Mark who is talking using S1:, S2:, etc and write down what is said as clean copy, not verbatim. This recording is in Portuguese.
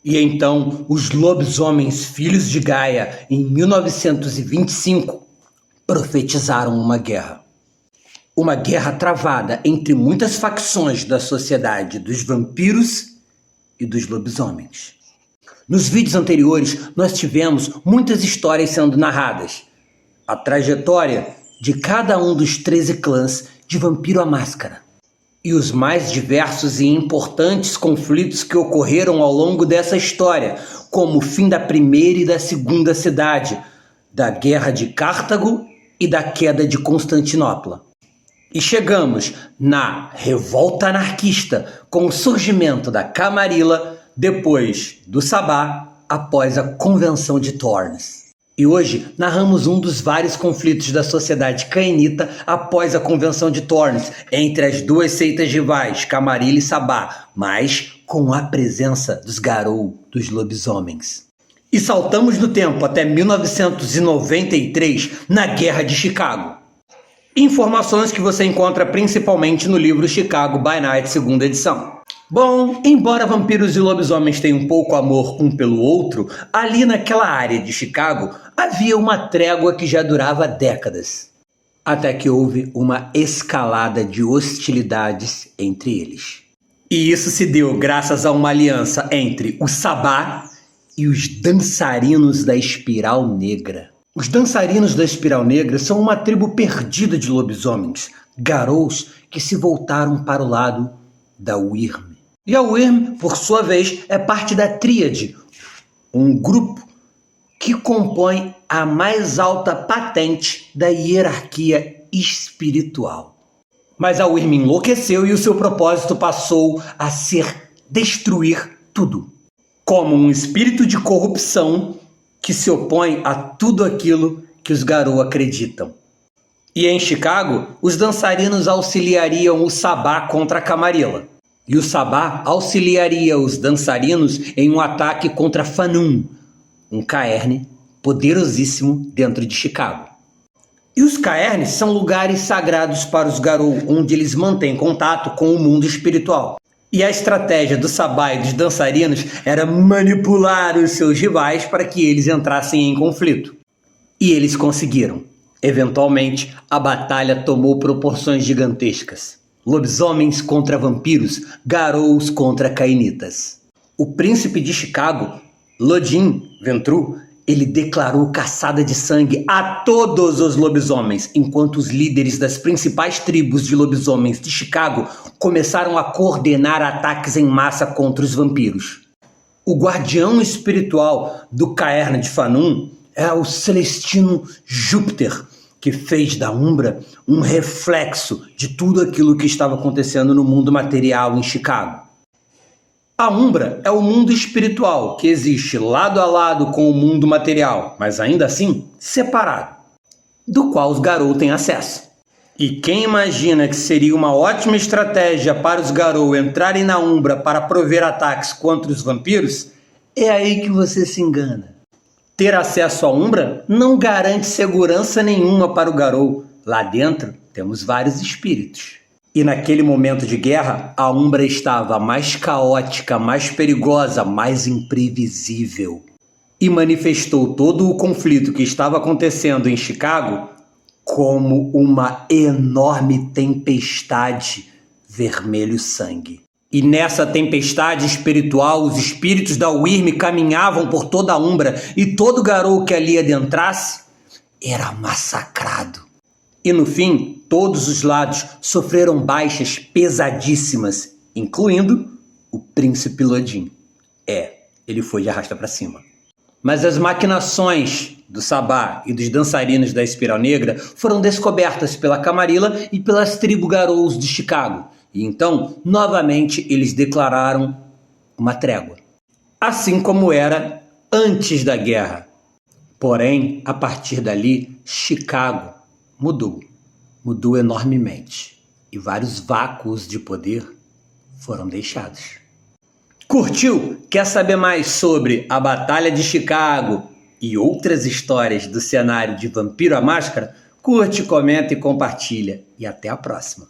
S1: E então os lobisomens filhos de Gaia, em 1925, profetizaram uma guerra. Uma guerra travada entre muitas facções da sociedade dos vampiros e dos lobisomens. Nos vídeos anteriores, nós tivemos muitas histórias sendo narradas. A trajetória de cada um dos 13 clãs de Vampiro à Máscara. E os mais diversos e importantes conflitos que ocorreram ao longo dessa história, como o fim da primeira e da segunda cidade, da Guerra de Cartago e da queda de Constantinopla. E chegamos na Revolta Anarquista, com o surgimento da Camarilla, depois do Sabá, após a Convenção de Thorns. E hoje narramos um dos vários conflitos da sociedade cainita após a Convenção de Thorns, entre as duas seitas rivais, Camarilla e Sabá, mas com a presença dos Garou, dos lobisomens. E saltamos no tempo até 1993, na Guerra de Chicago. Informações que você encontra principalmente no livro Chicago by Night, segunda edição. Bom, embora vampiros e lobisomens tenham pouco amor um pelo outro, ali naquela área de Chicago havia uma trégua que já durava décadas. Até que houve uma escalada de hostilidades entre eles. E isso se deu graças a uma aliança entre o Sabá e os dançarinos da Espiral Negra. Os dançarinos da Espiral Negra são uma tribo perdida de lobisomens, garous que se voltaram para o lado da Wyrm. E a Wyrm, por sua vez, é parte da Tríade, um grupo que compõe a mais alta patente da hierarquia espiritual. Mas a Wyrm enlouqueceu e o seu propósito passou a ser destruir tudo, como um espírito de corrupção que se opõe a tudo aquilo que os Garou acreditam. E em Chicago, os dançarinos auxiliariam o Sabá contra a Camarilla. E o Sabá auxiliaria os dançarinos em um ataque contra Fanum, um caerne poderosíssimo dentro de Chicago. E os caernes são lugares sagrados para os Garou, onde eles mantêm contato com o mundo espiritual. E a estratégia do Sabá e dos dançarinos era manipular os seus rivais para que eles entrassem em conflito. E eles conseguiram. Eventualmente, a batalha tomou proporções gigantescas. Lobisomens contra vampiros, Garous contra cainitas. O príncipe de Chicago, Lodin Ventru, ele declarou caçada de sangue a todos os lobisomens, enquanto os líderes das principais tribos de lobisomens de Chicago começaram a coordenar ataques em massa contra os vampiros. O guardião espiritual do Caerne de Fanum é o Celestino Júpiter, que fez da Umbra um reflexo de tudo aquilo que estava acontecendo no mundo material em Chicago. A Umbra é o mundo espiritual que existe lado a lado com o mundo material, mas ainda assim separado, do qual os Garou têm acesso. E quem imagina que seria uma ótima estratégia para os Garou entrarem na Umbra para prover ataques contra os vampiros, é aí que você se engana. Ter acesso à Umbra não garante segurança nenhuma para o Garou. Lá dentro temos vários espíritos. E naquele momento de guerra, a Umbra estava mais caótica, mais perigosa, mais imprevisível. E manifestou todo o conflito que estava acontecendo em Chicago como uma enorme tempestade vermelho sangue. E nessa tempestade espiritual, os espíritos da Wyrm caminhavam por toda a Umbra e todo Garou que ali adentrasse era massacrado. E no fim, todos os lados sofreram baixas pesadíssimas, incluindo o príncipe Lodin. Ele foi de arrasta para cima. Mas as maquinações do Sabá e dos dançarinos da Espiral Negra foram descobertas pela Camarilla e pelas tribos Garous de Chicago. E então, novamente, eles declararam uma trégua. Assim como era antes da guerra. Porém, a partir dali, Chicago mudou. Mudou enormemente. E vários vácuos de poder foram deixados. Curtiu? Quer saber mais sobre a Batalha de Chicago e outras histórias do cenário de Vampiro à Máscara? Curte, comenta e compartilha. E até a próxima.